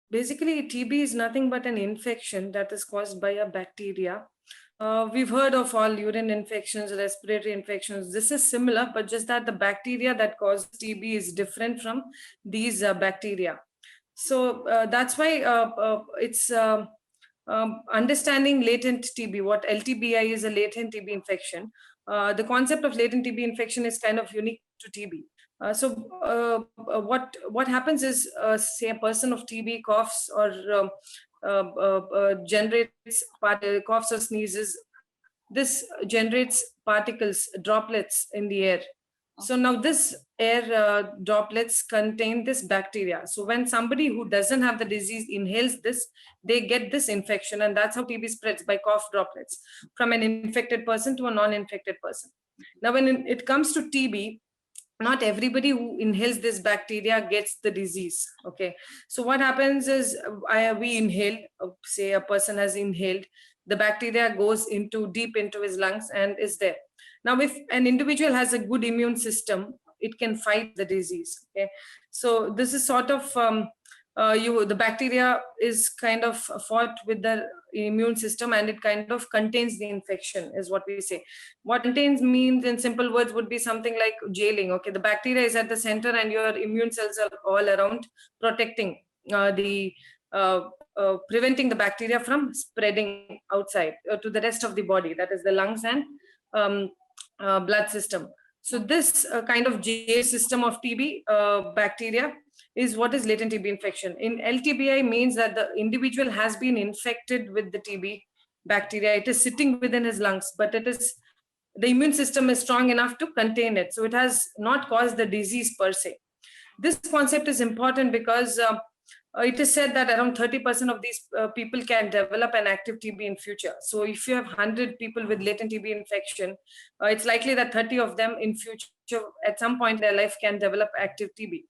Basically, TB is nothing but an infection that is caused by a bacteria. We've heard of all urine infections, respiratory infections. This is similar, but just that the bacteria that causes TB is different from these bacteria. So that's why it's understanding latent TB. What LTBI is, a latent TB infection. The concept of latent TB infection is kind of unique to TB. What happens is, say a person of TB coughs or generates coughs or sneezes. This generates particles, droplets in the air. So now this air droplets contain this bacteria. So when somebody who doesn't have the disease inhales this, they get this infection, and that's how TB spreads, by cough droplets from an infected person to a non-infected person. Now, when it comes to TB, not everybody who inhales this bacteria gets the disease. Okay, so what happens is, we inhale, say a person has inhaled, the bacteria goes into deep into his lungs and is there. Now, if an individual has a good immune system, it can fight the disease. Okay, so this is sort of the bacteria is kind of fought with the immune system, and it kind of contains the infection, is what we say. What contains means, in simple words, would be something like jailing. Okay, the bacteria is at the center and your immune cells are all around, protecting the preventing the bacteria from spreading outside to the rest of the body, that is the lungs and blood system. So this kind of jail system of TB bacteria is what is latent TB infection. In LTBI means that the individual has been infected with the TB bacteria. It is sitting within his lungs, but the immune system is strong enough to contain it. So it has not caused the disease per se. This concept is important because it is said that around 30% of these people can develop an active TB in future. So if you have 100 people with latent TB infection, it's likely that 30 of them in future, at some point in their life, can develop active TB.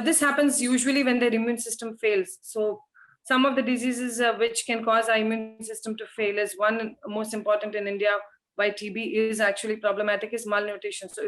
This happens usually when their immune system fails. So some of the diseases which can cause our immune system to fail is one most important in India why TB is actually problematic is malnutrition. So